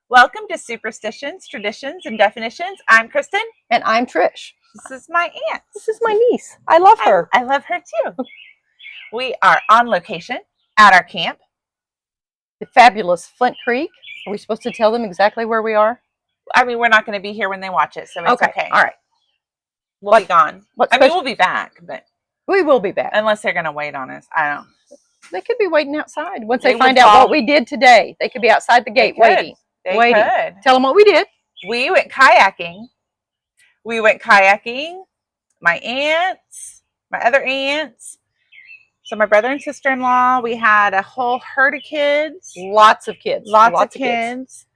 Welcome to Superstitions, Traditions, and Definitions. I'm Kristen. And I'm Trish. This is my aunt. This is my niece. I love her. I love her too. We are on location at our camp. The fabulous Flint Creek. Are we supposed to tell them exactly where we are? I mean, we're not going to be here when they watch it, so it's okay. All right. We'll be gone. We'll be back, but we will be back. Unless they're going to wait on us. I don't know. They could be waiting outside. Once they find out what we did today, they could be outside the gate waiting. They could. Tell them what we did. We went kayaking. My aunts, my other aunts. So my brother and sister-in-law, we had a whole herd of kids. Lots of kids. Lots of kids.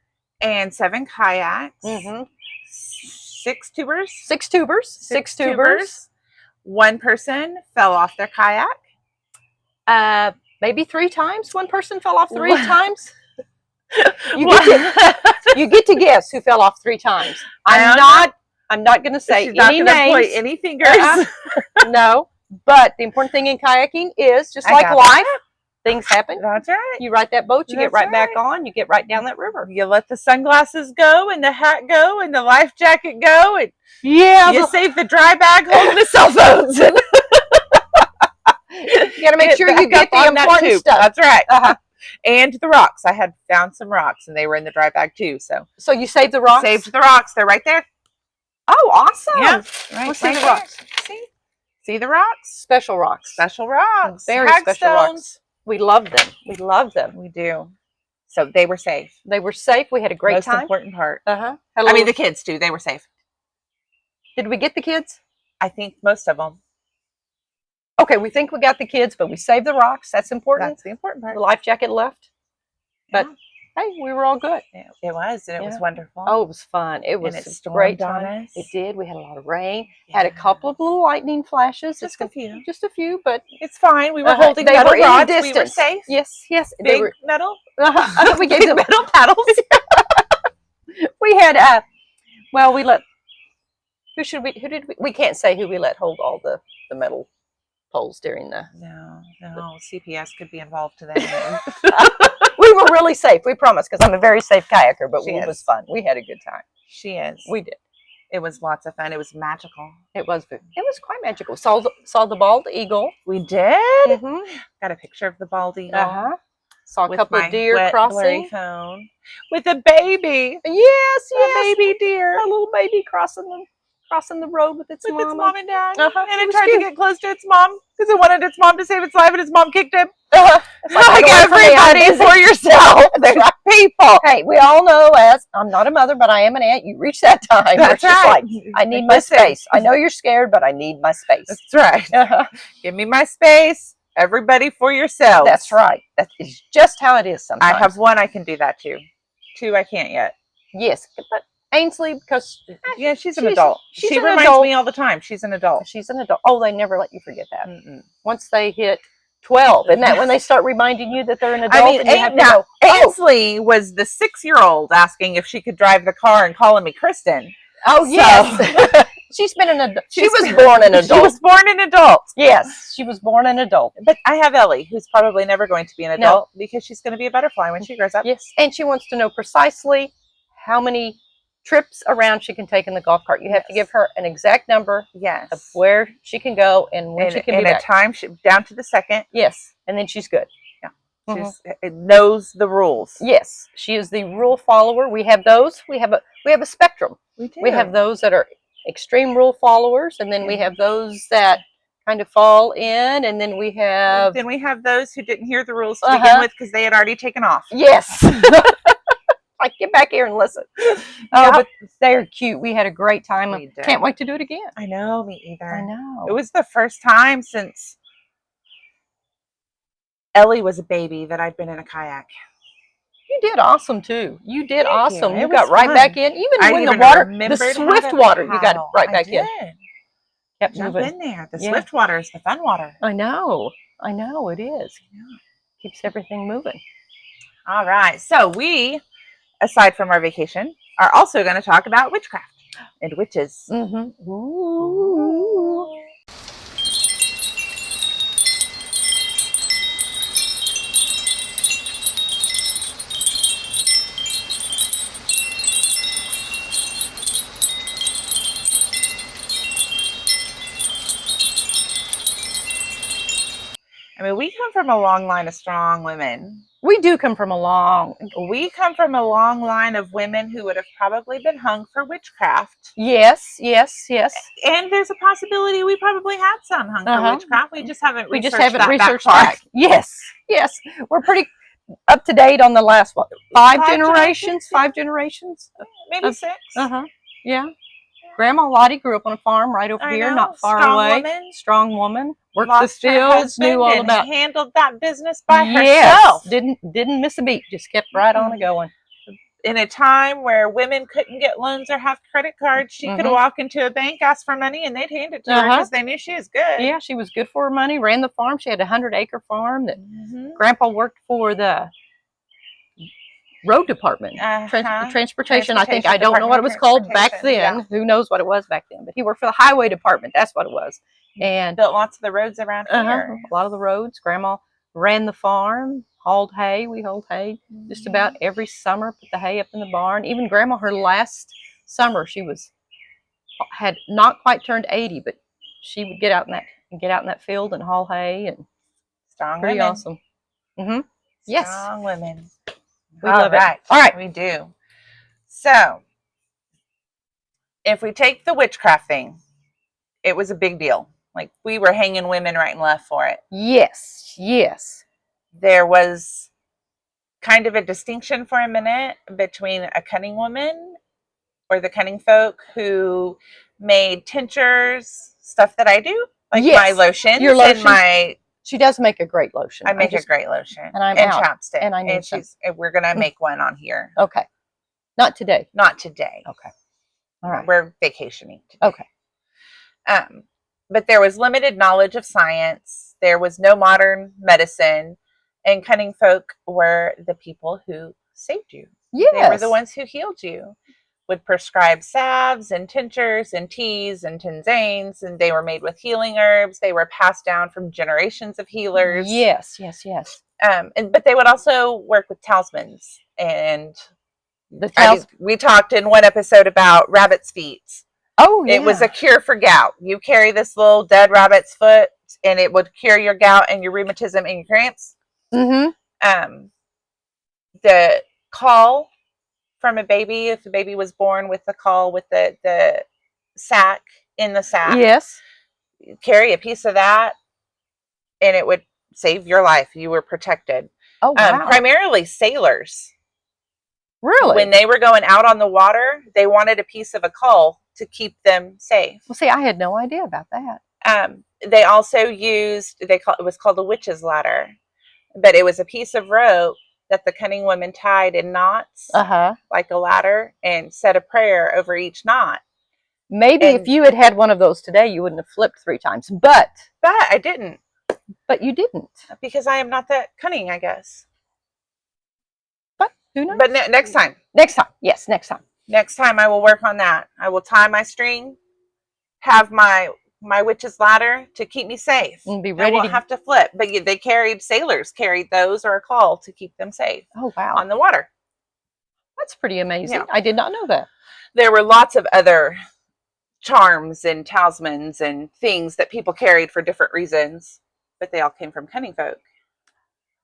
And 7 kayaks. 6 tubers. 6 tubers. 6 tubers. One person fell off their kayak. Maybe 3 times. One person fell off 3 times. You get to guess who fell off 3 times. I'm not going to say any names. Point any fingers. No. But the important thing in kayaking is just like life, things happen. That's right. You ride that boat, you get right back on, you get right down that river. You let the sunglasses go and the hat go and the life jacket go, and you save the dry bag holding the cell phones. You got to make sure you get the important stuff. That's right. And the rocks. I had found some rocks, and they were in the dry bag too. So you saved the rocks? Saved the rocks. They're right there. Oh, awesome. Yeah. Let's see the rocks. See the rocks? Special rocks. Special rocks. Very special rocks. We love them. We love them. We do. So they were safe. They were safe. We had a great time. Most important part. I mean, the kids too. They were safe. Did we get the kids? I think most of them. Okay, we think we got the kids, but we saved the rocks. That's important. That's the important part. The life jacket left. But hey, we were all good. It was, and it was wonderful. Oh, it was fun. It was a great time. It did. We had a lot of rain. Had a couple of little lightning flashes. Just a few. Just a few, but it's fine. We were holding metal rods. We were safe. Yes. Big metal. We gave them metal paddles. We had. Well, we let. Who did we? We can't say who we let hold all the metal poles during the. No. CPS could be involved to that. We were really safe, we promise, because I'm a very safe kayaker, but it was fun. We had a good time. She is. We did. It was lots of fun. It was magical. It was quite magical. Saw the bald eagle. We did? Got a picture of the bald eagle. Saw a couple of deer crossing. Phone. With a baby. Yes. A baby deer. A little baby crossing the road with its mom and dad. And it tried to get close to its mom because it wanted its mom to save its life, and its mom kicked him. It's like everybody for yourself. They're not people. Hey, we all know, as I'm not a mother, but I am an aunt. You reach that time. That's right. I need my space. I know you're scared, but I need my space. That's right. Give me my space. Everybody for yourself. That's right. That is just how it is sometimes. I have 1 I can do that to. 2 I can't yet. Yes, but Ainsley, because she's an adult. She reminds me all the time. She's an adult. She's an adult. Oh, they never let you forget that. Once they hit 12, isn't that when they start reminding you that they're an adult? I mean, Ainsley was the 6-year-old asking if she could drive the car and calling me Kristen. Oh, yes. She's been an adult. She was born an adult. She was born an adult. Yes, she was born an adult. But I have Ellie, who's probably never going to be an adult because she's going to be a butterfly when she grows up. Yes, and she wants to know precisely how many trips around she can take in the golf cart. You have to give her an exact number of where she can go and when she can be back. And a time down to the second. Yes, and then she's good. Yeah. She knows the rules. Yes, she is the rule follower. We have those. We have a spectrum. We do. We have those that are extreme rule followers, and then we have those that kind of fall in, and then we have those who didn't hear the rules to begin with because they had already taken off. Yes. Like, get back here and listen. But they're cute. We had a great time. Can't wait to do it again. I know, me either. I know. It was the first time since Ellie was a baby that I'd been in a kayak. You did awesome too. You did awesome. You You got right back in. Even when the water, the swift water, you got right back in. Kept Jump moving in there. The swift water is the fun water. I know. It is. Keeps everything moving. All right. So we, aside from our vacation, are also going to talk about witchcraft and witches. Ooh. I mean, we come from a long line of strong women. We do come from a long... We come from a long line of women who would have probably been hung for witchcraft. Yes, yes, yes. And there's a possibility we probably had some hung for witchcraft. We just haven't researched that far. Yes, yes. We're pretty up to date on the last, what, five generations? Five generations? Maybe 6. Yeah. Grandma Lottie grew up on a farm right over here, not far away. Strong woman. Worked the fields, knew all about. Handled that business by herself. Didn't miss a beat. Just kept right on going. In a time where women couldn't get loans or have credit cards, she could walk into a bank, ask for money, and they'd hand it to her because they knew she was good. Yeah, she was good for her money. Ran the farm. She had a 100-acre farm that Grandpa worked for the road department, transportation. I think, I don't know what it was called back then. Who knows what it was back then? But he worked for the highway department. That's what it was. And built lots of the roads around here. A lot of the roads. Grandma ran the farm, hauled hay. We hauled hay just about every summer. Put the hay up in the barn. Even Grandma, her last summer, she had not quite turned 80, but she would get out in that field and haul hay, and strong pretty women. Awesome. Yes, strong women. We love it. All right, we do. So, if we take the witchcraft thing, it was a big deal. Like, we were hanging women right and left for it. Yes, yes. There was kind of a distinction for a minute between a cunning woman or the cunning folk who made tinctures, stuff that I do, like my lotions. Your lotion. And my... She does make a great lotion. I make a great lotion. And chapstick. And I need some. We're going to make one on here. Okay. Not today. Not today. Okay. All right. We're vacationing today. Okay. But there was limited knowledge of science. There was no modern medicine. And cunning folk were the people who saved you. Yes. They were the ones who healed you. Would prescribe salves and tinctures and teas and tinsanes, and they were made with healing herbs. They were passed down from generations of healers. Yes, yes, yes. But they would also work with talismans. And we talked in one episode about rabbit's feet. Oh, yeah. It was a cure for gout. You carry this little dead rabbit's foot, and it would cure your gout and your rheumatism and your cramps. The caul from a baby, if the baby was born with the caul, with the sac in the sac. Yes. Carry a piece of that, and it would save your life. You were protected. Oh, wow. Primarily sailors. Really? When they were going out on the water, they wanted a piece of a caul to keep them safe. Well, see, I had no idea about that. They also used, it was called a witch's ladder, but it was a piece of rope that the cunning women tied in knots, like a ladder, and said a prayer over each knot. Maybe if you had one of those today, you wouldn't have flipped 3 times. But I didn't. But you didn't. Because I am not that cunning, I guess. But who knows? But next time. Next time. Yes, next time. Next time I will work on that. I will tie my string, have my witch's ladder to keep me safe. And be ready. I won't have to flip. But sailors carried those or a caul to keep them safe. Oh, wow. On the water. That's pretty amazing. Yeah. I did not know that. There were lots of other charms and talismans and things that people carried for different reasons, but they all came from cunning folk.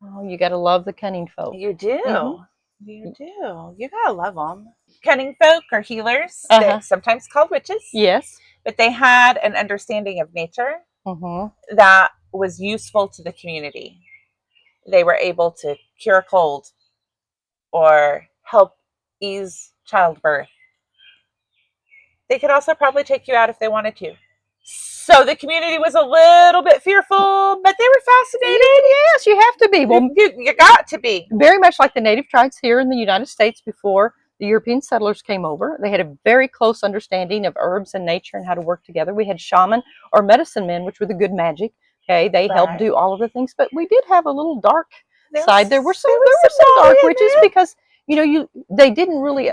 Oh, you got to love the cunning folk. You do. You do. You got to love them. Cunning folk are healers, sometimes called witches. Yes. But they had an understanding of nature that was useful to the community. They were able to cure a cold or help ease childbirth. They could also probably take you out if they wanted to. So the community was a little bit fearful, but they were fascinated. Yes, you have to be. Well, you got to be. Very much like the native tribes here in the United States before the European settlers came over. They had a very close understanding of herbs and nature and how to work together. We had shaman or medicine men, which were the good magic. Okay, they helped do all of the things, but we did have a little dark side. There were some dark witches because they didn't really.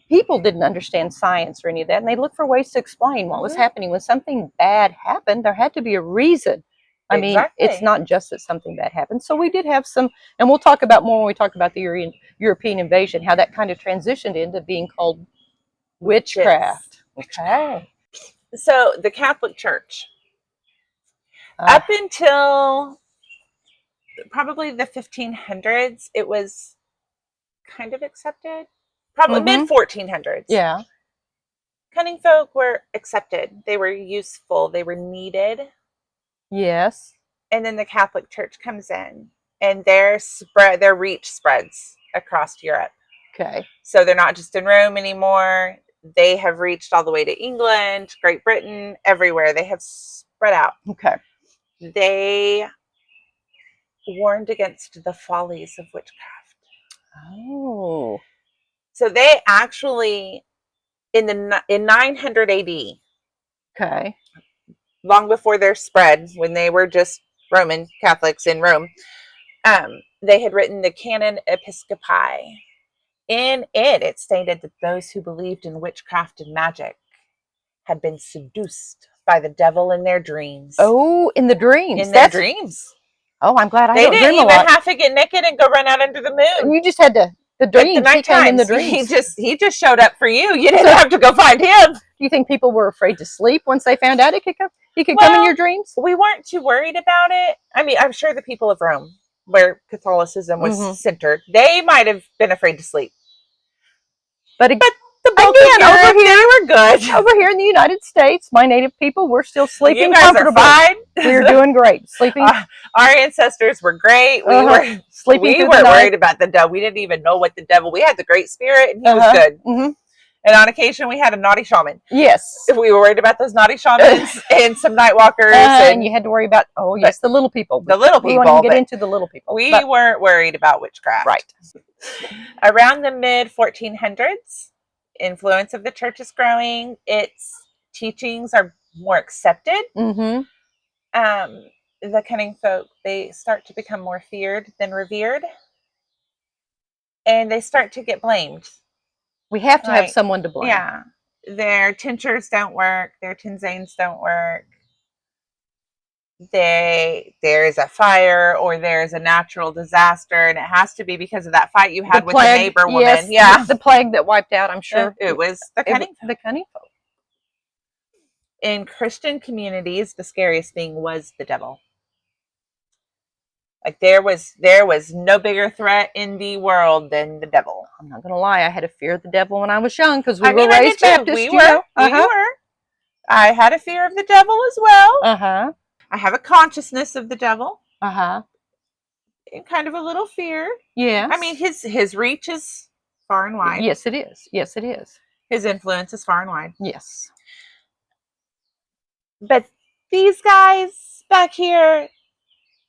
People didn't understand science or any of that, and they looked for ways to explain what was happening. When something bad happened, there had to be a reason. I mean, it's not just that something bad happened. So we did have some, and we'll talk about more when we talk about the European invasion, how that kind of transitioned into being called witchcraft. Okay. So the Catholic Church, up until probably the 1500s, it was kind of accepted. Probably mid 1400s. Yeah. Cunning folk were accepted. They were useful. They were needed. Yes. And then the Catholic Church comes in, and their reach spreads across Europe. Okay. So they're not just in Rome anymore. They have reached all the way to England, Great Britain, everywhere. They have spread out. Okay. They warned against the follies of witchcraft. Oh. So they actually, in 900 AD, Okay. long before their spread, when they were just Roman Catholics in Rome, they had written the Canon Episcopi. In it stated that those who believed in witchcraft and magic had been seduced by the devil in their dreams. Oh, in the dreams. In their dreams. Oh, I'm glad I They don't didn't dream a even lot. have to get naked and go run out under the moon. You just had to, the dreams, At the he came in the night dreams. he just showed up for you. You didn't have to go find him. Do you think people were afraid to sleep once they found out he could come in your dreams? We weren't too worried about it. I mean, I'm sure the people of Rome, where Catholicism was centered, they might have been afraid to sleep. But the bulk again, of Europe, over here, they were good. Over here in the United States, my native people, we're still sleeping You guys comfortably. are fine. We're doing great. Sleeping. Our ancestors were great. We were sleeping. We weren't worried about the devil. We didn't even know what the devil. We had the Great Spirit, and he was good. And on occasion, we had a naughty shaman. Yes. We were worried about those naughty shamans and some night walkers. And you had to worry about, the little people. The little people. We won't even get into the little people. We weren't worried about witchcraft. Right. Around the mid 1400s, influence of the church is growing. Its teachings are more accepted. The cunning folk, they start to become more feared than revered. And they start to get blamed. We have to have someone to blame. Yeah. Their tinctures don't work. Their tinsanes don't work. There's a fire or there's a natural disaster, and it has to be because of that fight you had with the neighbor woman. Yes, yeah. The plague that wiped out, I'm sure. It was the cunning folk. The cunning folk. In Christian communities, the scariest thing was the devil. Like there was no bigger threat in the world than the devil. I'm not gonna lie, I had a fear of the devil when I was young because we were raised Baptist. We were. I had a fear of the devil as well. I have a consciousness of the devil. And kind of a little fear. Yes. I mean, his reach is far and wide. Yes, it is. Yes, it is. His influence is far and wide. Yes. But these guys back here,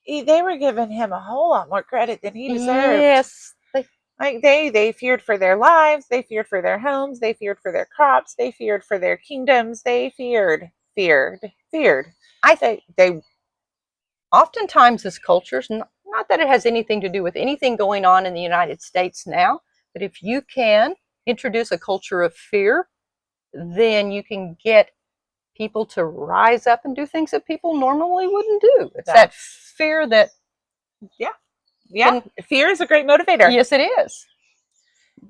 they were giving him a whole lot more credit than he deserved. Yes. They feared for their lives. They feared for their homes. They feared for their crops. They feared for their kingdoms. They feared. They oftentimes as cultures, not that it has anything to do with anything going on in the United States now, but if you can introduce a culture of fear, then you can get people to rise up and do things that people normally wouldn't do. It's that fear that... fear is a great motivator. Yes, it is.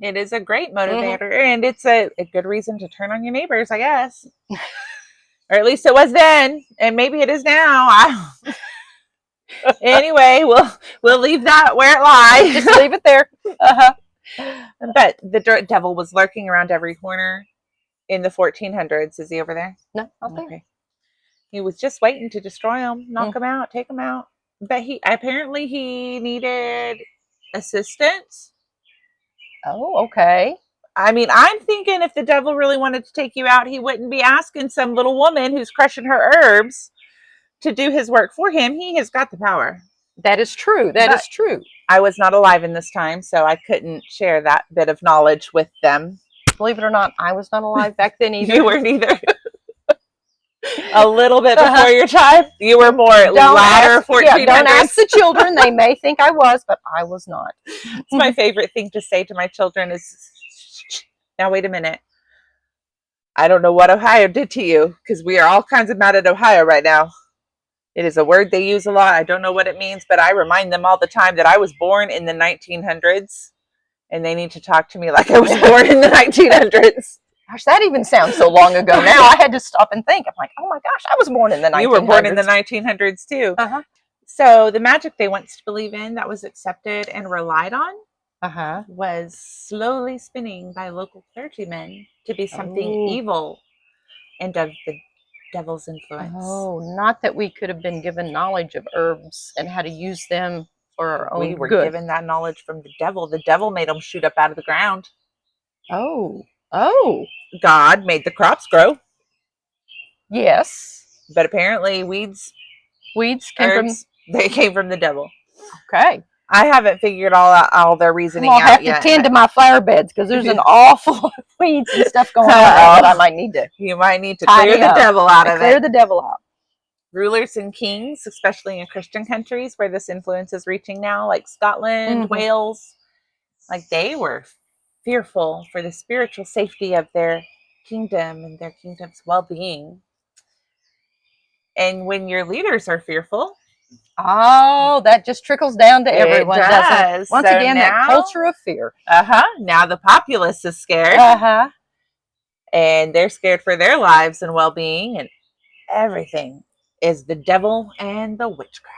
It is a great motivator, and it's a good reason to turn on your neighbors, I guess. Or at least it was then, and maybe it is now. Anyway, we'll leave that where it lies. Just leave it there. But the devil was lurking around every corner in the 1400s. Is he over there? No, not there. Okay. He was just waiting to destroy them, knock them out, take them out. But he needed assistance. Oh, okay. I mean, I'm thinking if the devil really wanted to take you out, he wouldn't be asking some little woman who's crushing her herbs to do his work for him. He has got the power. That is true. That is true. I was not alive in this time, so I couldn't share that bit of knowledge with them. Believe it or not, I was not alive back then either. You weren't either. A little bit before your time. You were more latter 1400s. Don't ask the children. They may think I was, but I was not. It's my favorite thing to say to my children is, now wait a minute. I don't know what Ohio did to you, because we are all kinds of mad at Ohio right now. It is a word they use a lot. I don't know what it means, but I remind them all the time that I was born in the 1900s, and they need to talk to me like I was born in the 1900s. Gosh, that even sounds so long ago now. I had to stop and think. I'm like, oh my gosh, I was born in the 1900s. You were born in the 1900s too. So the magic they once to believe in that was accepted and relied on Uh-huh. was slowly spinning by local clergymen to be something Oh. evil and of the devil's influence. Oh, not that we could have been given knowledge of herbs and how to use them for our own We were good. given that knowledge from the devil. The devil made them shoot up out of the ground. Oh. Oh. God made the crops grow. Yes. But apparently weeds, came herbs, they came from the devil. Okay. I haven't figured all their reasoning I'll out have yet. to tend to my flower beds because there's an awful lot of weeds and stuff going on there that I might need to. You might need to tidy clear the up. devil out of it. Clear the devil out. Rulers and kings, especially in Christian countries where this influence is reaching now, like Scotland, Wales, like they were fearful for the spiritual safety of their kingdom and their kingdom's well-being. And when your leaders are fearful, oh, that just trickles down to everyone, doesn't it? Once again, that culture of fear. Now the populace is scared. And they're scared for their lives and well-being, and everything is the devil and the witchcraft.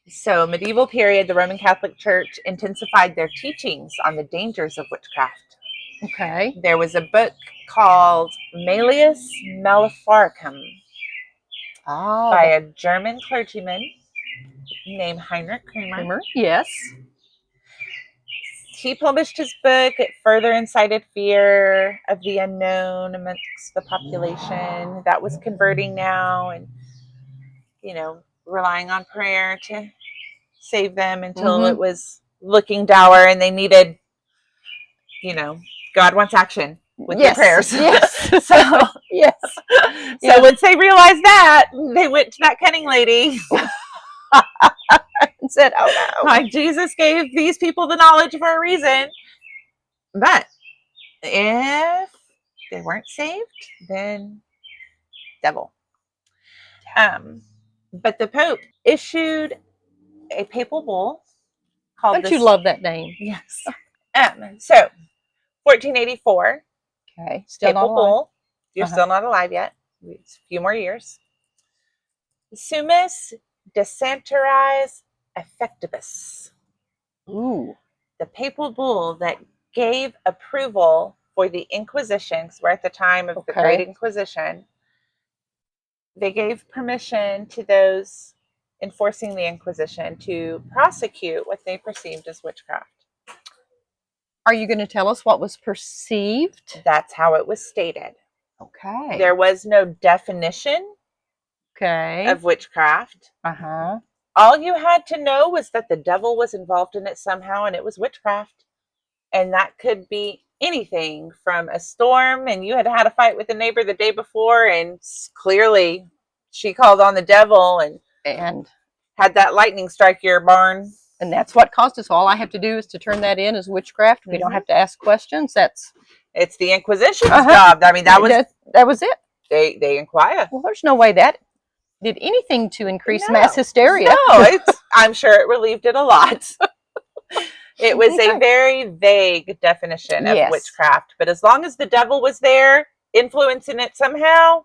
So, medieval period, the Roman Catholic Church intensified their teachings on the dangers of witchcraft. Okay. There was a book called Malleus Maleficarum by a German clergyman named Heinrich Kramer. Yes. He published his book. It further incited fear of the unknown amongst the population that was converting now and, relying on prayer to save them until it was looking dour and they needed, God wants action with your prayers. Yes. So once they realized that, they went to that cunning lady and said, oh no. Like, Jesus gave these people the knowledge for a reason. But if they weren't saved, then devil. But the Pope issued a papal bull called. Don't you love that name? Yes. So 1484. Okay. Still papal not bull. You're still not alive yet. It's a few more years. Summis Decenteris Effectibus. Ooh. The papal bull that gave approval for the Inquisition, because we're at the time of the Great Inquisition. They gave permission to those enforcing the Inquisition to prosecute what they perceived as witchcraft. Are you going to tell us what was perceived? That's how it was stated. Okay. There was no definition of witchcraft. All you had to know was that the devil was involved in it somehow, and it was witchcraft. And that could be anything from a storm, and you had had a fight with a neighbor the day before, and clearly she called on the devil and had that lightning strike your barn. And that's what caused us. All I have to do is to turn that in as witchcraft. We don't have to ask questions. It's the Inquisition's job. I mean, that was it. They inquire. Well, there's no way that did anything to increase mass hysteria. No, I'm sure it relieved it a lot. It was a very vague definition of witchcraft, but as long as the devil was there influencing it somehow,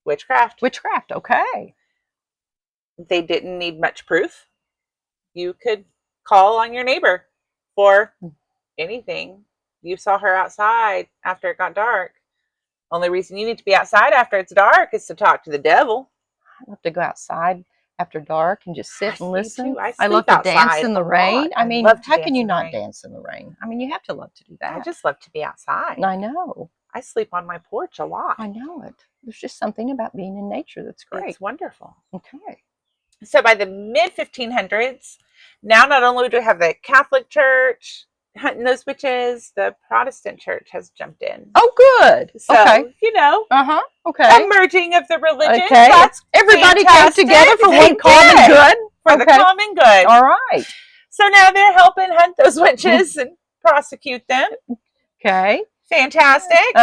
witchcraft. Witchcraft, okay. They didn't need much proof. You could call on your neighbor for anything. You saw her outside after it got dark. Only reason you need to be outside after it's dark is to talk to the devil. I love to go outside after dark and just sit and listen. I love to dance in the rain. I mean, how can you not dance in the rain? I mean, you have to love to do that. I just love to be outside. I know. I sleep on my porch a lot. I know it. There's just something about being in nature that's great. It's wonderful. Okay. So by the mid-1500s, now not only do we have the Catholic Church hunting those witches, the Protestant Church has jumped in. Oh, good. So, okay. merging of the religions. Okay. That's everybody fantastic. came together for one common good. For the common good. All right. So now they're helping hunt those witches and prosecute them. Okay. Fantastic.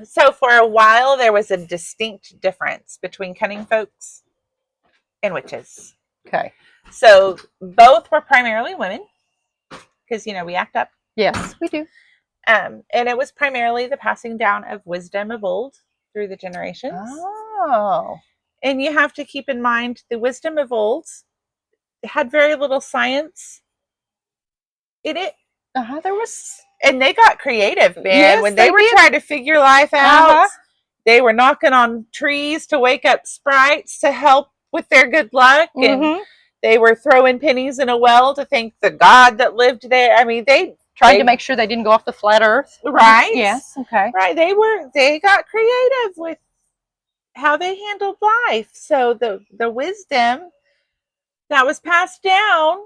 So for a while, there was a distinct difference between cunning folks and witches. Okay. So both were primarily women, because, we act up. Yes, we do. And it was primarily the passing down of wisdom of old through the generations. Oh. And you have to keep in mind the wisdom of old had very little science in it. There was, and they got creative, man. Yes, when they were did. trying to figure life out, they were knocking on trees to wake up sprites to help with their good luck, and they were throwing pennies in a well to thank the god that lived there. I mean, they tried to make sure they didn't go off the flat earth. Right. Yes. Okay. Right. They got creative with how they handled life. So the wisdom that was passed down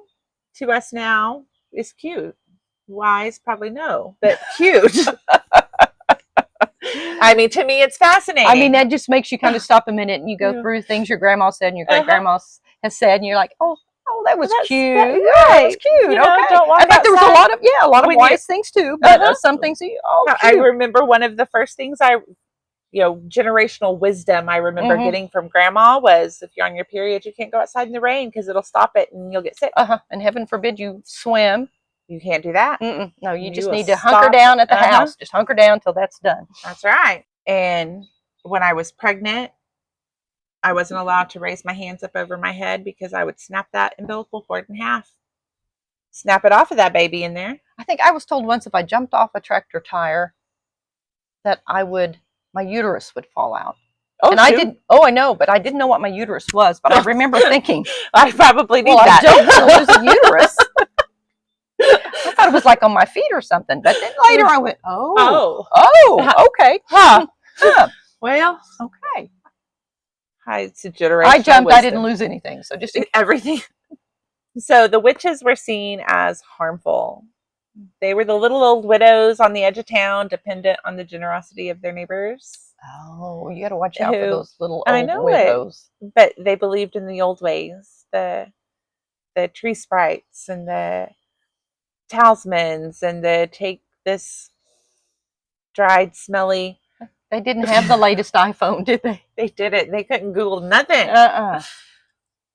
to us now is cute. Wise, probably no, but cute. I mean, to me, it's fascinating. I mean, that just makes you kind of stop a minute and you go through things your grandma said and your great grandma has said, and you're like, oh, that was cute. That was cute. You know, okay. Don't walk I bet there was a lot of When wise things too, but some things cute. I remember one of the first things generational wisdom I remember getting from grandma was, if you're on your period, you can't go outside in the rain because it'll stop it and you'll get sick. And heaven forbid you swim. You can't do that. No, you just need to hunker down at the house. Just hunker down till that's done. That's right. And when I was pregnant, I wasn't allowed to raise my hands up over my head because I would snap that umbilical cord in half. Snap it off of that baby in there. I think I was told once if I jumped off a tractor tire that my uterus would fall out. I didn't. Oh, I know, but I didn't know what my uterus was. But I remember thinking, I probably need that. I don't want to lose a uterus. I thought it was like on my feet or something. But then later I went, okay. Well, okay. It's a generational I jumped. wisdom. I didn't lose anything. So just everything. So the witches were seen as harmful. They were the little old widows on the edge of town, dependent on the generosity of their neighbors. Oh, you got to watch out for those little old widows. But they believed in the old ways, the tree sprites and the talismans, and the take this dried, smelly. They didn't have the latest iPhone, did they? They didn't. They couldn't Google nothing.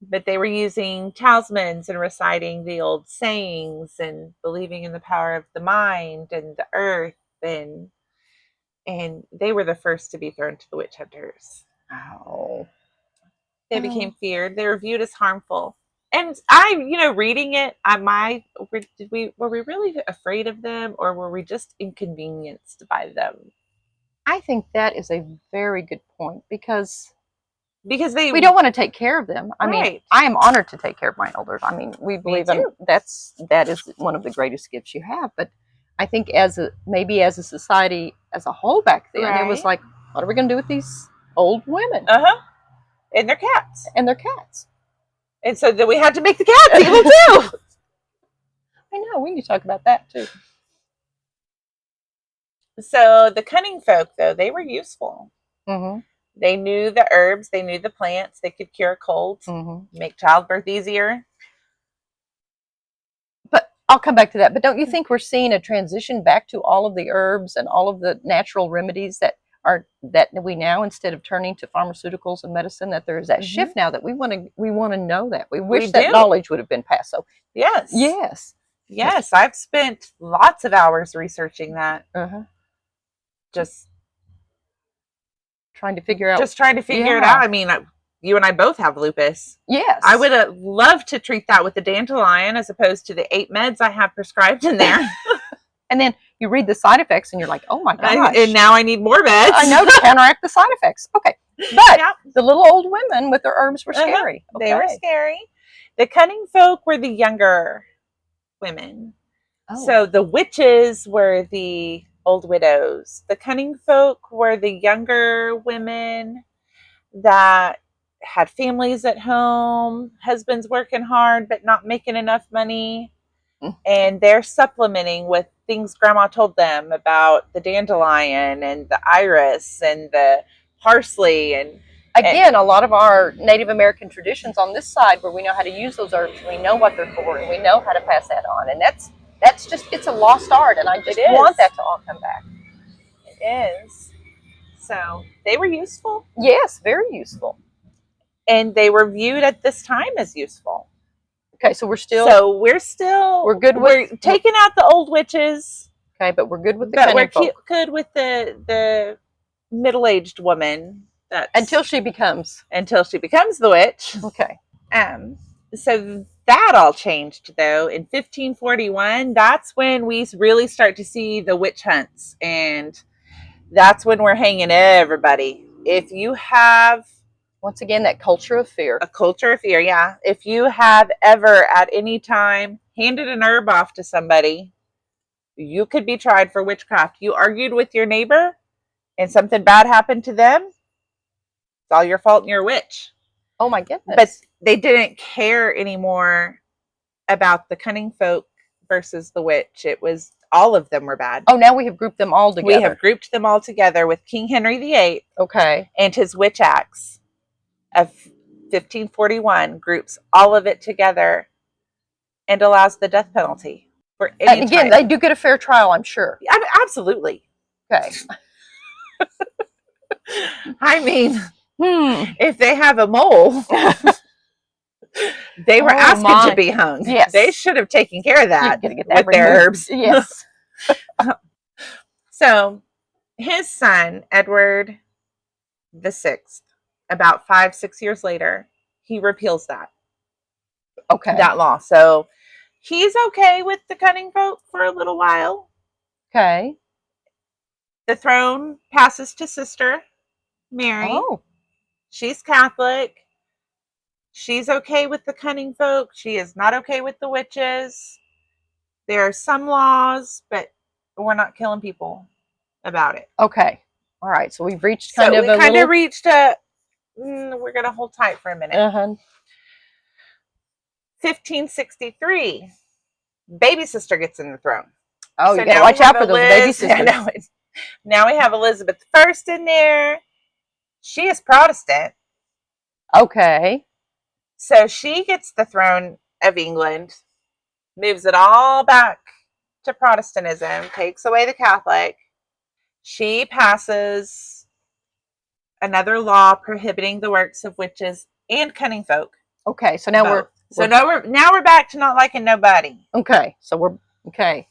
But they were using talismans and reciting the old sayings and believing in the power of the mind and the earth, and they were the first to be thrown to the witch hunters. They became feared. They were viewed as harmful. And reading it, were we really afraid of them, or were we just inconvenienced by them? I think that is a very good point because we don't want to take care of them. I mean, I am honored to take care of my elders. I mean, we believe that is one of the greatest gifts you have. But I think maybe as a society as a whole back then, it was like, what are we going to do with these old women? And their cats. And so then we had to make the cats evil too. I know, we need to talk about that too. So the cunning folk, though, they were useful. They knew the herbs, they knew the plants, they could cure colds, make childbirth easier. But I'll come back to that. But don't you think we're seeing a transition back to all of the herbs and all of the natural remedies that we now, instead of turning to pharmaceuticals and medicine, that there is that shift now that we want to know that. We wish that knowledge would have been passed. So yes, I've spent lots of hours researching that. Just trying to figure out. it out. I mean, you and I both have lupus. Yes. I would have loved to treat that with the dandelion as opposed to the 8 meds I have prescribed in there. And then you read the side effects and you're like, oh my gosh. And now I need more meds. I know, to counteract the side effects. Okay. But the little old women with their herbs were scary. Okay. They were scary. The cunning folk were the younger women. So the witches were the old widows. The cunning folk were the younger women that had families at home, husbands working hard but not making enough money, and they're supplementing with things grandma told them about the dandelion and the iris and the parsley. And again, a lot of our Native American traditions on this side, where we know how to use those herbs, we know what they're for, and we know how to pass that on, and that's just, it's a lost art, and I just want that to all come back. It is. So they were useful. Yes, very useful. And they were viewed at this time as useful. Okay, so we're good with... We're taking out the old witches. Okay, but we're good with the cunning folk. Good with the middle-aged woman, That's until she becomes the witch. okay. So that all changed though in 1541. That's when we really start to see the witch hunts, and that's when we're hanging everybody. If you have Once again, that culture of fear. a culture of fear, yeah. If you have ever at any time handed an herb off to somebody, you could be tried for witchcraft. You argued with your neighbor and something bad happened to them, it's all your fault and you're a witch. Oh my goodness. But they didn't care anymore about the cunning folk versus the witch. It was all of them were bad. Oh, now we have grouped them all together. We have grouped them all together with King Henry VIII. Okay. And his witch acts of 1541 groups all of it together and allows the death penalty for any And again, time. they do get a fair trial, I'm sure. Absolutely. Okay. I mean, if they have a mole, they were asking to be hung. Yes. They should have taken care of that, get that with their herbs. Yes. So his son, Edward VI, about 5-6 years later, he repeals that law. So he's okay with the cunning folk for a little while. Okay. The throne passes to sister Mary. Oh. She's Catholic. She's okay with the cunning folk. She is not okay with the witches. There are some laws, but we're not killing people about it. Okay. All right. So we've reached We're going to hold tight for a minute. 1563, baby sister gets in the throne. Oh, you got to watch out for those baby sisters. Now we have Elizabeth I in there. She is Protestant. Okay. So she gets the throne of England, moves it all back to Protestantism, takes away the Catholic. She passes another law prohibiting the works of witches and cunning folk. Okay, so now we're back to not liking nobody. Okay, so we're okay.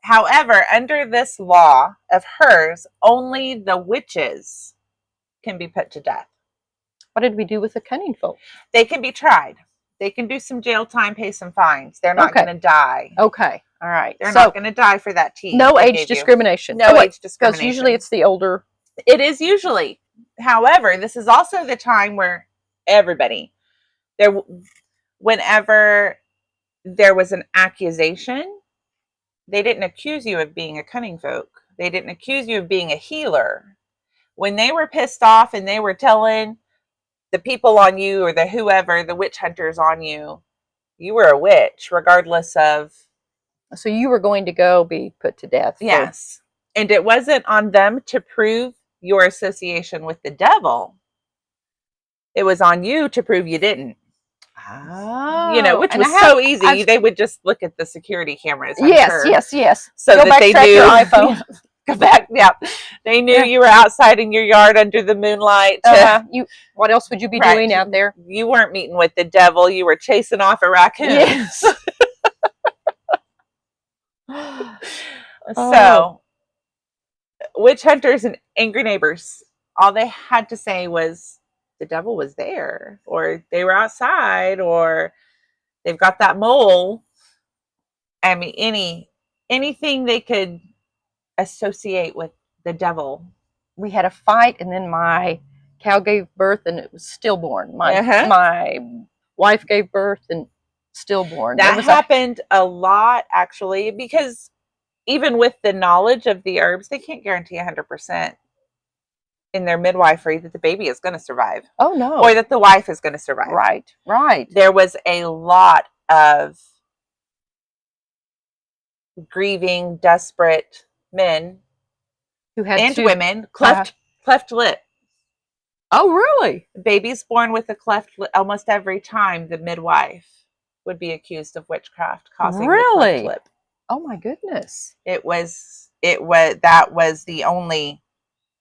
However, under this law of hers, only the witches can be put to death. What did we do with the cunning folk? They can be tried. They can do some jail time, pay some fines. They're not going to die. Okay, all right. They're not going to die for that tea. No age discrimination. No age discrimination. Because usually it's the older. It is usually. However, this is also the time where everybody, whenever there was an accusation, they didn't accuse you of being a cunning folk. They didn't accuse you of being a healer. When they were pissed off and they were telling the people on you or the whoever, the witch hunters on you, you were a witch, regardless of. So you were going to go be put to death. Yes. And it wasn't on them to prove your association with the devil. It was on you to prove you didn't. Oh. Which was so easy. They would just look at the security cameras. Yes. So go that they knew. Your iPhone. Go back. Yeah. They knew you were outside in your yard under the moonlight. What else would you be doing out there? You weren't meeting with the devil. You were chasing off a raccoon. Yes. So, witch hunters and angry neighbors, all they had to say was the devil was there, or they were outside, or they've got that mole. I mean, anything they could associate with the devil. We had a fight, and then my cow gave birth, and it was stillborn. My wife gave birth and stillborn. That happened a lot, actually, because even with the knowledge of the herbs, they can't guarantee 100% in their midwifery that the baby is going to survive. Oh, no. Or that the wife is going to survive. Right. There was a lot of grieving, desperate men who had and women cleft lip. Oh, really? Babies born with a cleft lip, almost every time the midwife would be accused of witchcraft causing the cleft lip. Oh my goodness. That was the only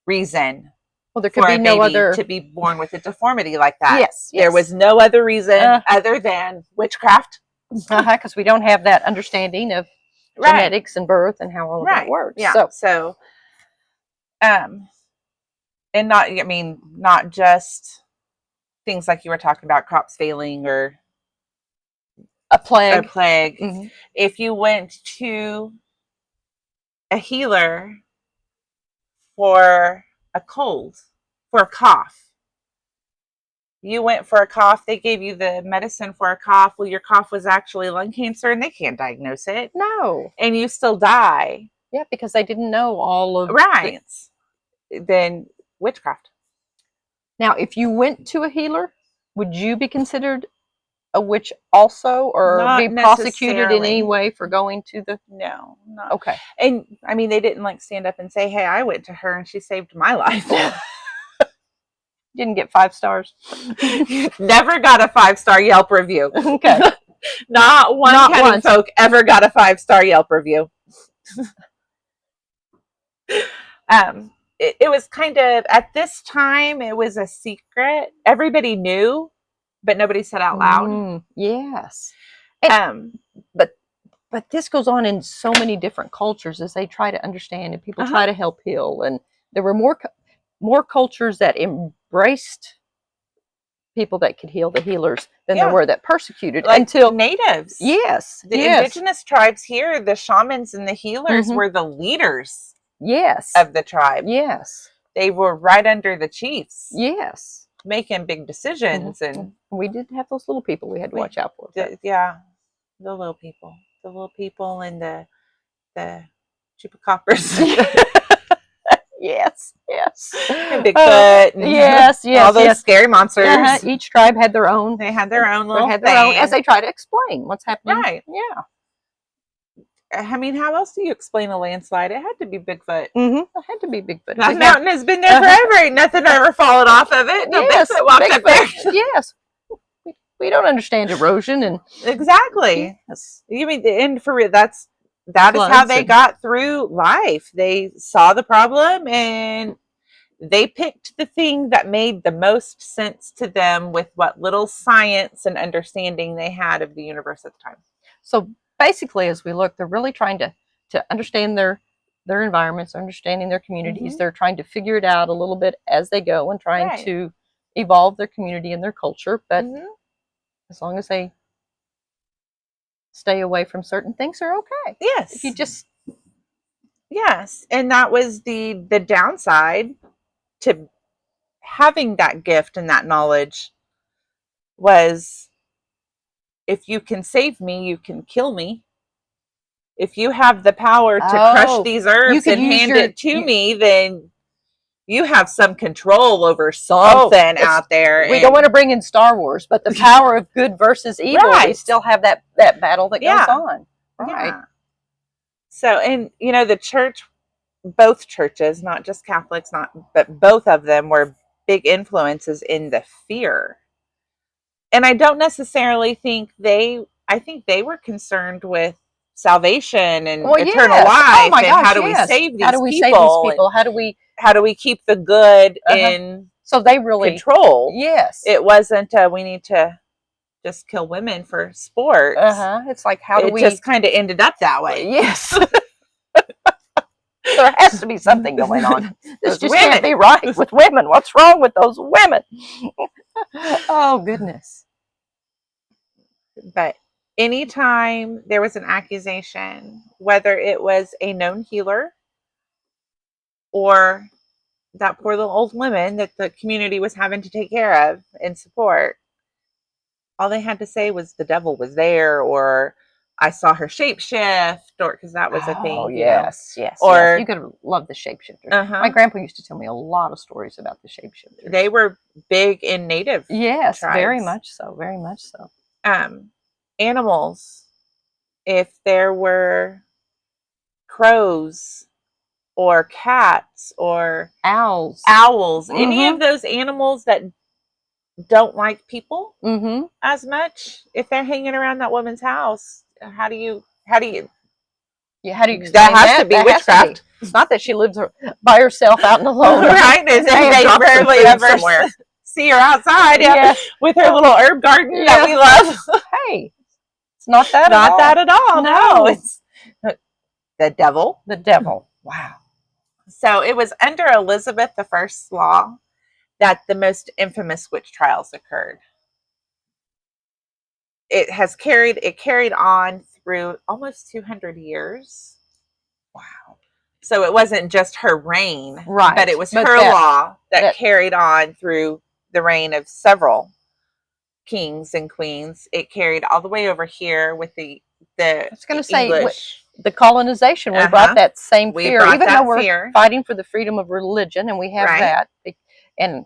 reason. Well, there could be no other to be born with a deformity like that. Yes. There was no other reason other than witchcraft. Because we don't have that understanding of genetics and birth and how all of that works. Yeah. So And not just things like you were talking about, crops failing or a plague. Mm-hmm. If you went to a healer for a cold, for a cough, you went for a cough, they gave you the medicine for a cough. Well, your cough was actually lung cancer and they can't diagnose it. No. And you still die. Yeah, because they didn't know all of right. Then witchcraft. Now, if you went to a healer, would you be considered a witch also, or not be prosecuted in any way for going to the? No, not. Okay. And I mean, they didn't like stand up and say, "Hey, I went to her and she saved my life." Didn't get 5 stars. Never got a 5-star Yelp review. Okay. Not one folk ever got a 5-star Yelp review. It was kind of, at this time, it was a secret. Everybody knew, but nobody said out loud. Yes. And, but this goes on in so many different cultures as they try to understand and people try to help heal. And there were more cultures that embraced people that could heal, the healers, than there were that persecuted, like until natives. Yes. The indigenous tribes here, the shamans and the healers were the leaders. Yes. Of the tribe. Yes. They were right under the chiefs. Yes. Making big decisions. And we did have those little people we had to watch out for. Yeah. The little people. The little people and the chupacabras. Yes. And Bigfoot. And yes. All those scary monsters. Each tribe had their own. They had their own little thing. As they try to explain what's happening. Right. Yeah. I mean, how else do you explain a landslide? It had to be Bigfoot. It had to be Bigfoot. That mountain has been there forever. Ain't nothing ever fallen off of it. No, Bigfoot walked up there. Yes. We don't understand erosion and exactly. Yes. You mean, and for real, that is how they got through life. They saw the problem and they picked the thing that made the most sense to them with what little science and understanding they had of the universe at the time. So basically, as we look, they're really trying to understand their environments, understanding their communities. They're trying to figure it out a little bit as they go and trying to evolve their community and their culture. But as long as they stay away from certain things, they're okay. Yes. If you just and that was the downside to having that gift and that knowledge was, if you can save me, you can kill me. If you have the power to crush these herbs and hand it to me, then you have some control over something out there. We don't want to bring in Star Wars, but the power of good versus evil, we still have that battle that goes on. Right. Yeah. So, and the church, both churches, not just Catholics, but both of them were big influences in the fear. And I don't necessarily think I think they were concerned with salvation and eternal life. And how do we save these people? How do we keep the good in so they really control? Yes. It wasn't we need to just kill women for sport. It's like, it just kind of ended up that way. Yes. There has to be something going on. This just can't be right with women. What's wrong with those women? Oh, goodness. But anytime there was an accusation, whether it was a known healer or that poor little old woman that the community was having to take care of and support, all they had to say was the devil was there, or I saw her shapeshift, or because that was a thing. Oh, yes. Or you could love the shapeshifters. My grandpa used to tell me a lot of stories about the shapeshifters. They were big in native tribes. Very much so. Very much so. Animals, if there were crows or cats or owls, any of those animals that don't like people as much, if they're hanging around that woman's house, how do you explain that? Has to be witchcraft. It's not that she lives by herself out in the alone. Right? They rarely ever see her outside with her little herb garden that we love. Hey, it's not that at all. No, it's the devil. The devil. Wow. So it was under Elizabeth I's law that the most infamous witch trials occurred. It carried on through almost 200 years. Wow. So it wasn't just her reign, Right. but it was her law that carried on through the reign of several kings and queens. It carried all the way over here with the I was going to say English. The colonization. We brought that same fear, even though we're fighting for the freedom of religion, and we have that. And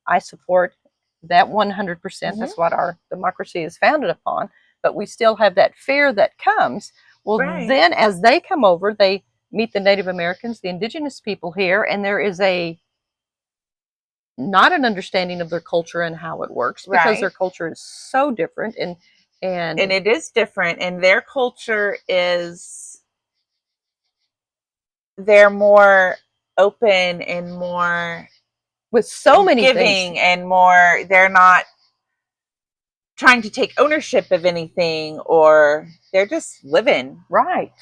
I support that 100%. That's what our democracy is founded upon. But we still have that fear that comes. Well, then as they come over, they meet the Native Americans, the indigenous people here, and there is not an understanding of their culture and how it works, because their culture is so different, and it is different, and their culture is, they're more open and more with so many giving things, and more, they're not trying to take ownership of anything, or they're just living. Right.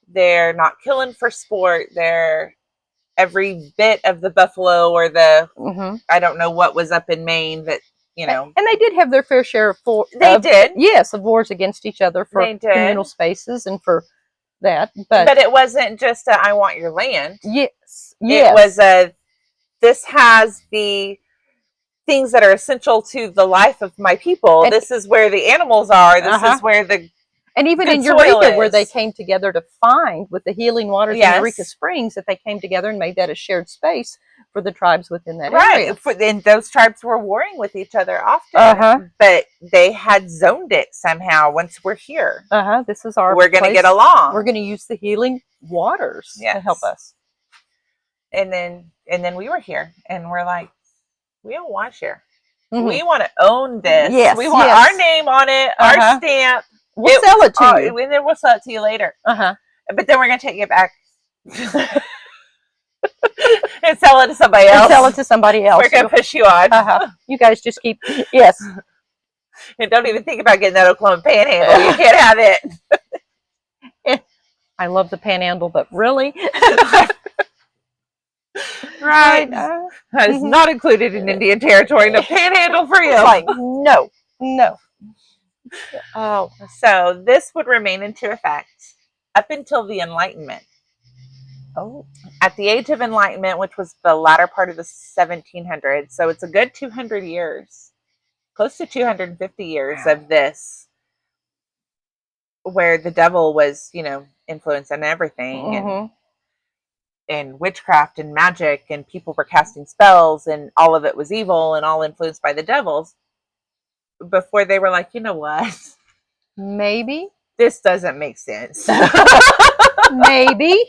They're not killing for sport. They're every bit of the buffalo or the I don't know what was up in Maine that, you know. And they did have their fair share of of wars against each other for communal spaces and for that. But it wasn't just I want your land. Yes. It was this has the things that are essential to the life of my people. And this is where the animals are. This is where the and even in Eureka, where they came together to find, with the healing waters in Eureka Springs, that they came together and made that a shared space for the tribes within that area. And those tribes were warring with each other often, but they had zoned it somehow. Once we're here, this is our we're going to get along. We're going to use the healing waters to help us. And then we were here, and we're like, we don't want to share. We want to own this. We want our name on it, our stamp. We'll sell it to you. And then we'll sell it to you later. But then we're going to take it back and sell it to somebody else. We're going to push you on. You guys just keep, yes. And don't even think about getting that Oklahoma panhandle. You can't have it. I love the panhandle, but really? Right. That is not included in Indian territory. No panhandle for you. Like, no. Oh, so this would remain into effect up until the Enlightenment. Oh. At the age of Enlightenment, which was the latter part of the 1700s, so it's a good 200 years, close to 250 years of this, where the devil was, influencing everything, and witchcraft and magic, and people were casting spells, and all of it was evil and all influenced by the devils. Before they were like, you know what? Maybe. This doesn't make sense. Maybe.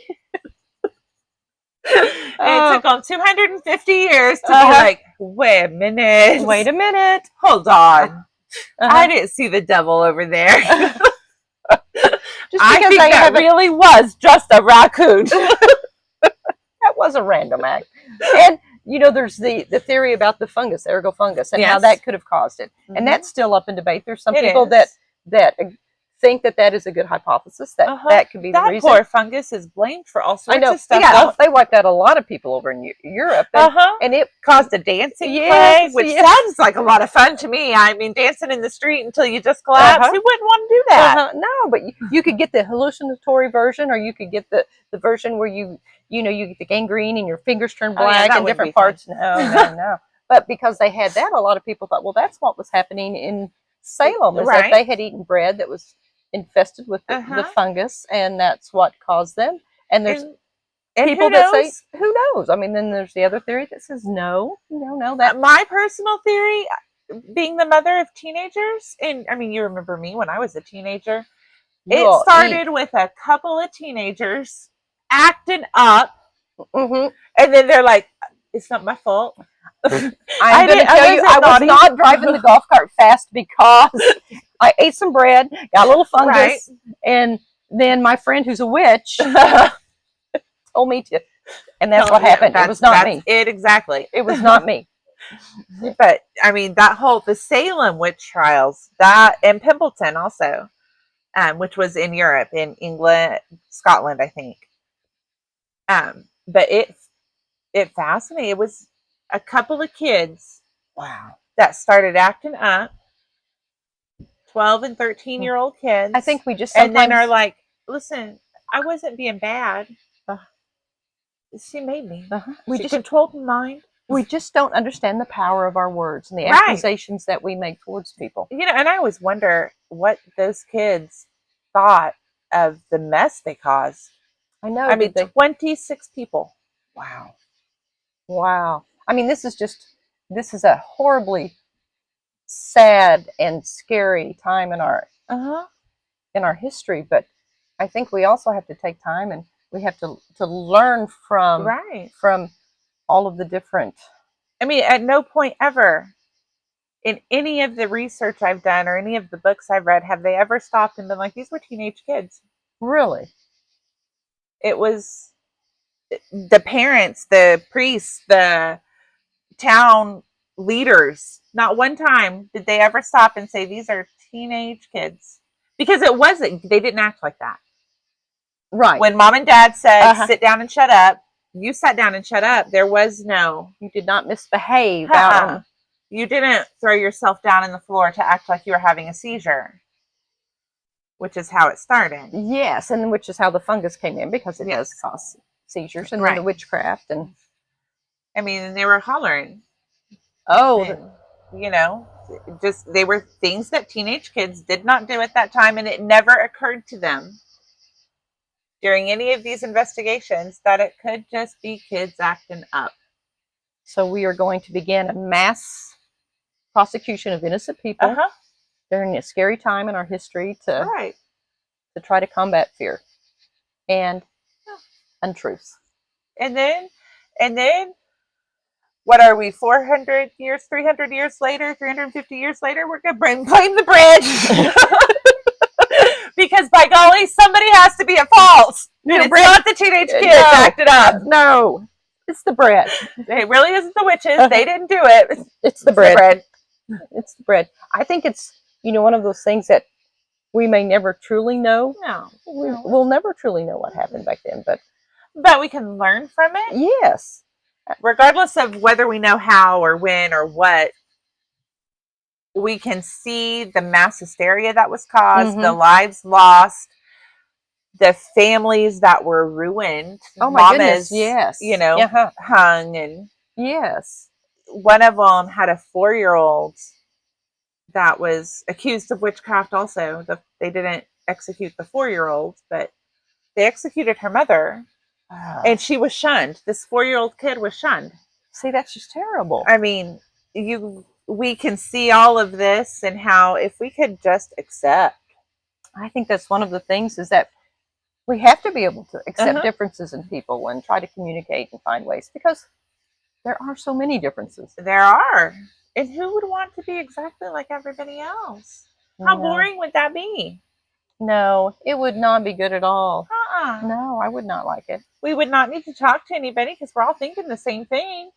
It took them 250 years to be like, wait a minute. Hold on. I didn't see the devil over there. I think that really was just a raccoon. That was a random act. And there's the theory about the fungus, ergo fungus, and how that could have caused it. And that's still up in debate. There's some people that think that is a good hypothesis, that could be the reason. That poor fungus is blamed for all sorts of stuff. They wiped out a lot of people over in Europe. And it caused a dancing plague, which sounds like a lot of fun to me. I mean, dancing in the street until you just collapse. Who wouldn't want to do that? No, but you could get the hallucinatory version, or you could get the version where you get the gangrene and your fingers turn black in different parts. No. But because they had that, a lot of people thought, well, that's what was happening in Salem, is that they had eaten bread that was infested with the fungus, and that's what caused them. And there's people that say, who knows? I mean, then there's the other theory that says no. That my personal theory, being the mother of teenagers, and I mean, you remember me when I was a teenager. It started with a couple of teenagers acting up, and then they're like, it's not my fault. I'm going to tell you, I was not driving the golf cart fast because I ate some bread, got a little fungus, and then my friend who's a witch told me to, and that's what happened. It was not me. Exactly. It was not me. But I mean, the Salem witch trials, and Pimpleton also, which was in Europe, in England, Scotland, I think. But it fascinated. It was a couple of kids, Wow. that started acting up, 12 and 13-year-old kids. I think we just and then sometimes are like, listen, I wasn't being bad. She made me. She controlled my mind. We just don't understand the power of our words and the Right. accusations that we make towards people. You know, and I always wonder what those kids thought of the mess they caused. I know. I mean, 26 people. Wow. Wow. I mean, this is a horribly sad and scary time in our history, but I think we also have to take time, and we have to learn from all of the different. I mean, at no point ever in any of the research I've done or any of the books I've read have they ever stopped and been like, these were teenage kids. Really? It was the parents, the priests, the town leaders. Not one time did they ever stop and say, these are teenage kids. Because it wasn't, they didn't act like that. Right. When mom and dad said, sit down and shut up, you sat down and shut up. There was no. You did not misbehave. You didn't throw yourself down on the floor to act like you were having a seizure, which is how it started. Yes, and which is how the fungus came in, because it does cause seizures, and then the witchcraft. And I mean, they were hollering. Oh, and, you know, just they were things that teenage kids did not do at that time, and it never occurred to them during any of these investigations that it could just be kids acting up. So we are going to begin a mass prosecution of innocent people during a scary time in our history to try to combat fear and untruths. And then what are we, 400 years, 300 years later, 350 years later, we're going to blame the bridge. Because by golly, somebody has to be at fault. And it's not the teenage kids acted up. No, it's the bread. It really isn't the witches. They didn't do it. It's the bread. It's the bread. I think it's, one of those things that we may never truly know. No. We'll never truly know what happened back then. But we can learn from it. Yes. Regardless of whether we know how or when or what, we can see the mass hysteria that was caused, the lives lost, the families that were ruined. Oh my goodness, yes. Hung. And yes. One of them had a 4-year-old that was accused of witchcraft also. They didn't execute the 4-year-old, but they executed her mother. And she was shunned. This 4-year-old kid was shunned. See, that's just terrible. I mean, we can see all of this, and how if we could just accept. I think that's one of the things, is that we have to be able to accept differences in people and try to communicate and find ways, because there are so many differences. There are. And who would want to be exactly like everybody else? How boring would that be? No, it would not be good at all. Uh-uh. No, I would not like it. We would not need to talk to anybody because we're all thinking the same thing.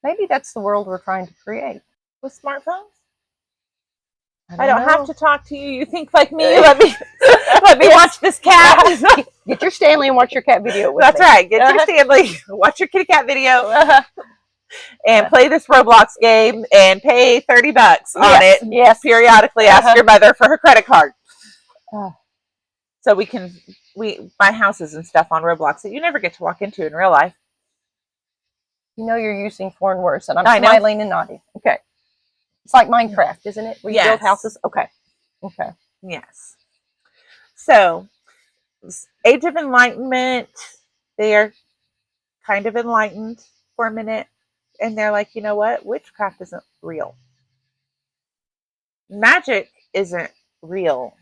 Maybe that's the world we're trying to create. With smartphones? I don't have to talk to you. You think like me. Let me watch this cat. Get your Stanley and watch your cat video with That's right. Get your Stanley. Watch your kitty cat video. And play this Roblox game and pay $30 on it. Yes. Periodically ask your mother for her credit card. So we buy houses and stuff on Roblox that you never get to walk into in real life. You're using foreign words, and I'm smiling and nodding. Okay. It's like Minecraft, isn't it? Where you build houses? Okay. Yes. So, Age of Enlightenment, they are kind of enlightened for a minute. And they're like, you know what? Witchcraft isn't real. Magic isn't real.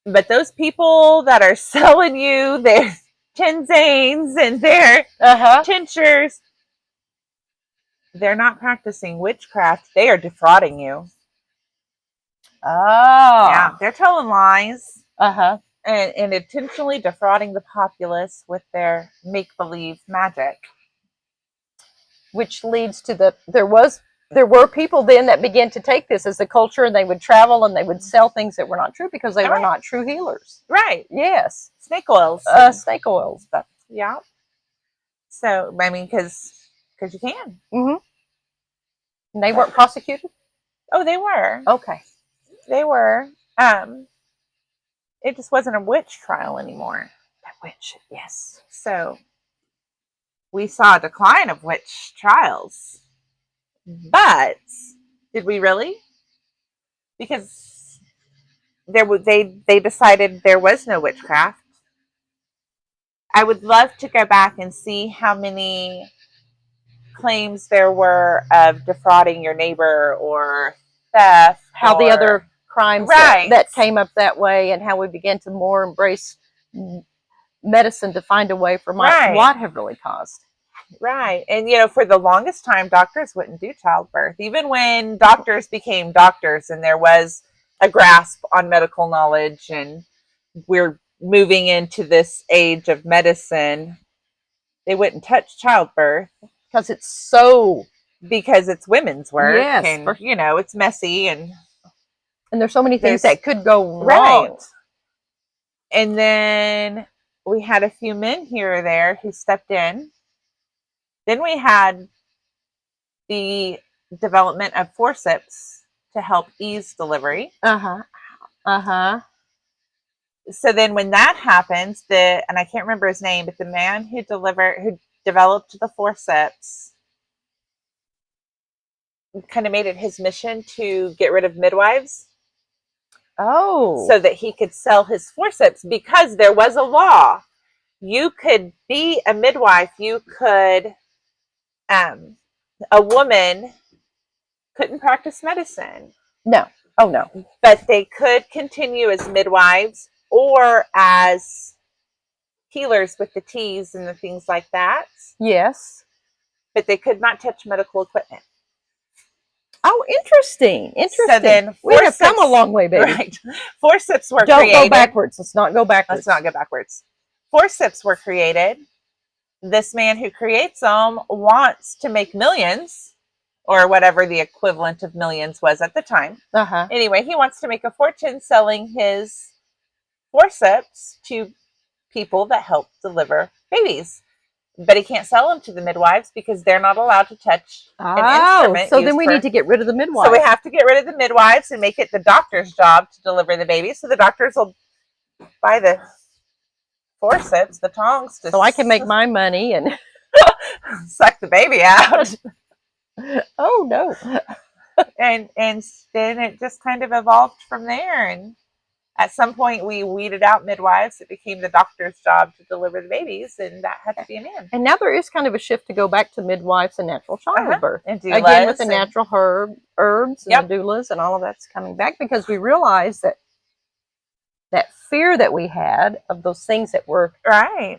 But those people that are selling you their tinzanes and their tinctures, they're not practicing witchcraft. They are defrauding you. Oh. Yeah, they're telling lies. And intentionally defrauding the populace with their make-believe magic. Which leads to there were people then that began to take this as a culture, and they would travel and they would sell things that were not true because they were not true healers. Right. Yes. Snake oils. Snake oils. Yeah. So, I mean, because you can. Mm-hmm. And they weren't prosecuted? Oh, they were. Okay. They were. It just wasn't a witch trial anymore. That witch, yes. So we saw a decline of witch trials. But did we really? Because they decided there was no witchcraft. I would love to go back and see how many claims there were of defrauding your neighbor or theft. How the other crimes Right. that came up that way, and how we began to more embrace medicine to find a way for Right. what have really caused. Right. And, you know, for the longest time, doctors wouldn't do childbirth. Even when doctors became doctors and there was a grasp on medical knowledge and we're moving into this age of medicine, they wouldn't touch childbirth. Because it's so... Because it's women's work. Yes. And, you know, it's messy. And there's so many things that could go wrong. Right. And then we had a few men here or there who stepped in. Then we had the development of forceps to help ease delivery. Uh-huh. Uh-huh. So then when that happens, and I can't remember his name, but the man who developed the forceps kind of made it his mission to get rid of midwives. Oh. So that he could sell his forceps, because there was a law. You could be a midwife. You could, a woman couldn't practice medicine. No. Oh, no. But they could continue as midwives or as healers with the teas and the things like that. Yes. But they could not touch medical equipment. Oh, interesting. Interesting. So then we have come a long way, baby. Right. Forceps were Don't created. Don't go backwards. Let's not go backwards. Let's not go backwards. Forceps were created. This man who creates them wants to make millions, or whatever the equivalent of millions was at the time. Uh-huh. Anyway, he wants to make a fortune selling his forceps to people that help deliver babies. But he can't sell them to the midwives because they're not allowed to touch an instrument. So then we need to get rid of the midwives. So we have to get rid of the midwives and make it the doctor's job to deliver the baby. So the doctors will buy the forceps, the tongs. So I can make my money and suck the baby out. Oh, no. And then it just kind of evolved from there. And at some point, we weeded out midwives. It became the doctor's job to deliver the babies, and that had to be a man. And now there is kind of a shift to go back to midwives and natural childbirth. And doulas. Again, with the natural herbs and the doulas and all of that's coming back, because we realize that fear that we had of those things that were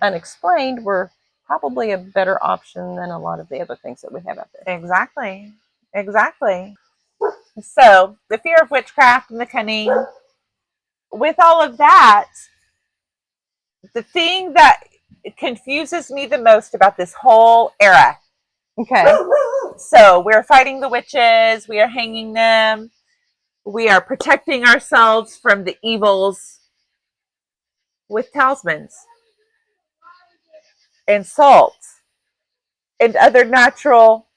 unexplained were probably a better option than a lot of the other things that we have out there. Exactly. Exactly. So the fear of witchcraft and the cunning. With all of that, the thing that confuses me the most about this whole era. Okay. So we're fighting the witches. We are hanging them. We are protecting ourselves from the evils with talismans and salt and other natural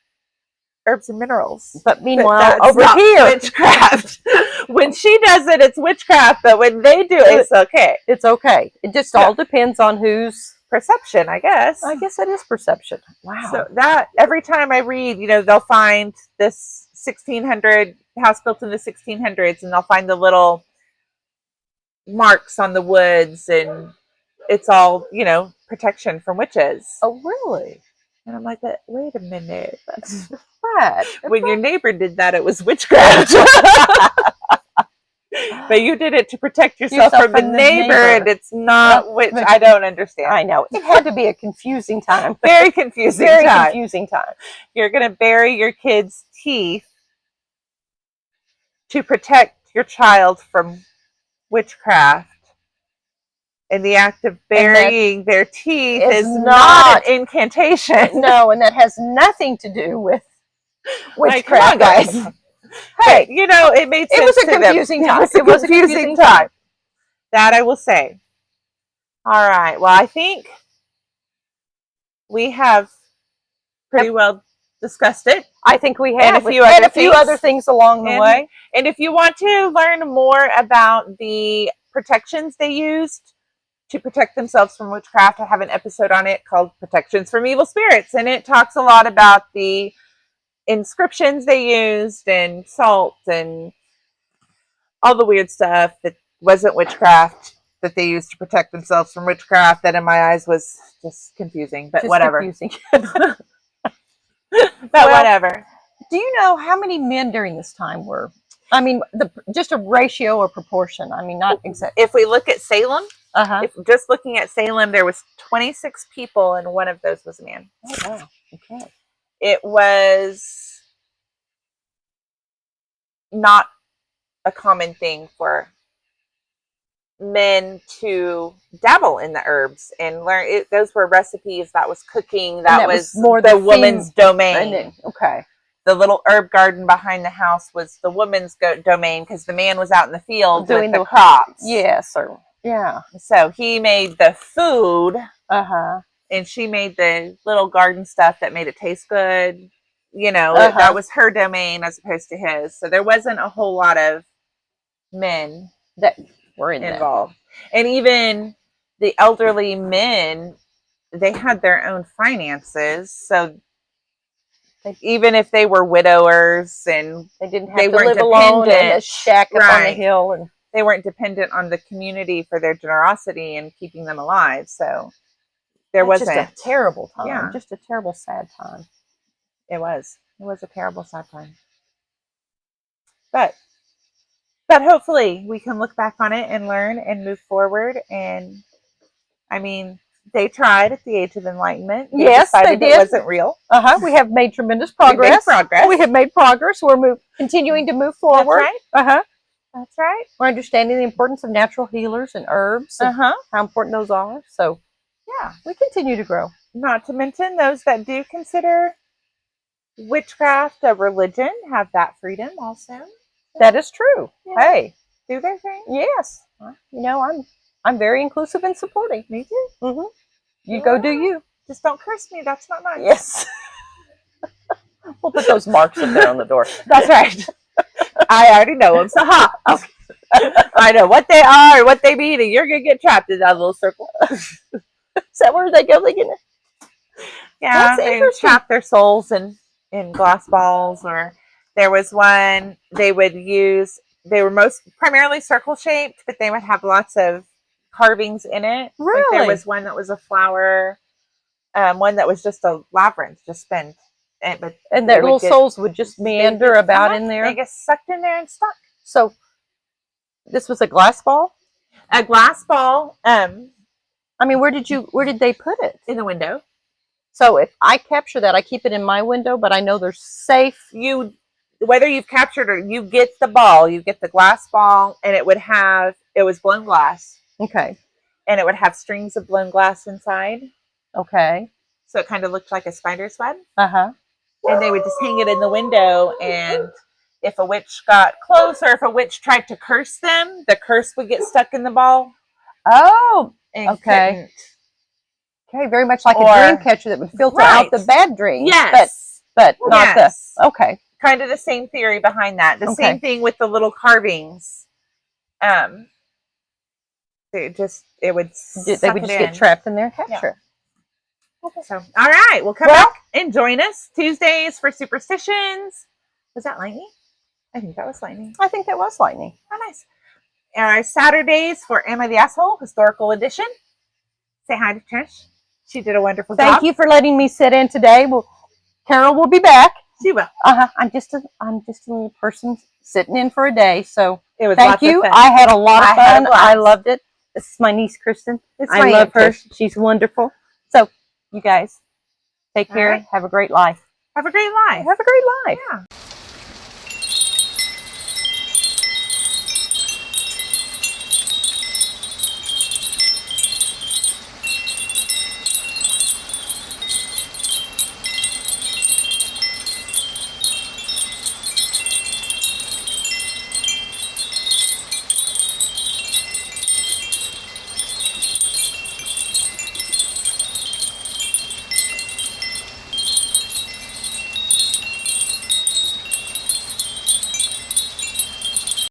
herbs and minerals. But meanwhile, over here, witchcraft. When she does it, it's witchcraft. But when they do it, it's okay. It's okay. It just all depends on whose perception, I guess. I guess it is perception. Wow. So that every time I read, they'll find this 1600 house built in the 1600s, and they'll find the little marks on the woods, and it's all protection from witches. Oh, really? And I'm like, wait a minute. That's bad. When your neighbor did that, it was witchcraft. But you did it to protect yourself from the neighbor, and it's not witch. I don't understand. I know. It had to be a confusing time. Very confusing Very confusing time. You're going to bury your kid's teeth to protect your child from witchcraft. And the act of burying their teeth is not an incantation. No, and that has nothing to do with Like, witchcraft, guys. Hey, it made sense. It was a confusing time. It was a confusing time. That I will say. All right. Well, I think we have pretty well discussed it. I think we And have. a few other things along the way. And if you want to learn more about the protections they used to protect themselves from witchcraft, I have an episode on it called Protections from Evil Spirits. And it talks a lot about the inscriptions they used and salt and all the weird stuff that wasn't witchcraft that they used to protect themselves from witchcraft, that in my eyes was just confusing, but just whatever. Confusing. But whatever. Do you know how many men during this time were? I mean, just a ratio or proportion. I mean, not exactly. If we look at Salem, just looking at Salem, there was 26 people, and one of those was a man. Oh, wow. Okay. It was not a common thing for men to dabble in the herbs and learn it. Those were recipes, that was cooking, that was more the woman's domain. Okay. The little herb garden behind the house was the woman's domain, because the man was out in the field doing the crops. Yes, sir. Yeah. So he made the food, and she made the little garden stuff that made it taste good. You know, that was her domain as opposed to his. So there wasn't a whole lot of men that were involved. And even the elderly men, they had their own finances. So even if they were widowers and they didn't have to live alone in a shack up on the hill, and they weren't dependent on the community for their generosity and keeping them alive. So there was just a terrible time. Yeah. Just a terrible, sad time. It was a terrible, sad time. But hopefully we can look back on it and learn and move forward. And I mean, they tried at the Age of Enlightenment. Yes, they did. It wasn't real. We have made tremendous progress. We have made progress. We're continuing to move forward. That's right. That's right. We're understanding the importance of natural healers and herbs and how important those are. So, yeah, we continue to grow. Not to mention those that do consider witchcraft a religion have that freedom also. That is true. Yeah. Hey, do their thing. Yes. You know, I'm very inclusive and supporting. Me too. You go do you. Just don't curse me. That's not nice. Yes. We'll put those marks up there on the door. That's right. I already know them. So I know what they are and what they mean, and you're gonna get trapped in that little circle. Is that where they go? Yeah, they trap their souls in glass balls. Or there was one they would use. They were primarily circle shaped, but they would have lots of carvings in it. Really? Like there was one that was a flower, one that was just a labyrinth, just spent. And their little souls would just meander about in there. They get sucked in there and stuck. So this was a glass ball? A glass ball. I mean, where did they put it? In the window. So if I capture that, I keep it in my window, but I know they're safe. Whether you've captured or you get the ball, you get the glass ball, and it was blown glass. Okay. And it would have strings of blown glass inside. Okay. So it kind of looked like a spider's web. And they would just hang it in the window, and if a witch got close or if a witch tried to curse them, the curse would get stuck in the ball. Oh, okay. Okay, very much like a dream catcher that would filter out the bad dreams. Yes. But not okay. Kind of the same theory behind that. The same thing with the little carvings. They would just get trapped in there and capture. Yeah. So, all right, we'll come back and join us Tuesdays for Superstitions. Was that lightning? I think that was lightning. I think that was lightning. Oh, nice. Our Saturdays for Am I the Asshole? Historical edition. Say hi to Trish. She did a wonderful job. Thank you for letting me sit in today. Carol will be back. She will. I'm just a little person sitting in for a day. So it was thank you. I had a lot of fun. I loved it. This is my niece, Kristen. I love her. She's wonderful. So you guys take care. Right. Have a great life. Have a great life. Have a great life. Yeah.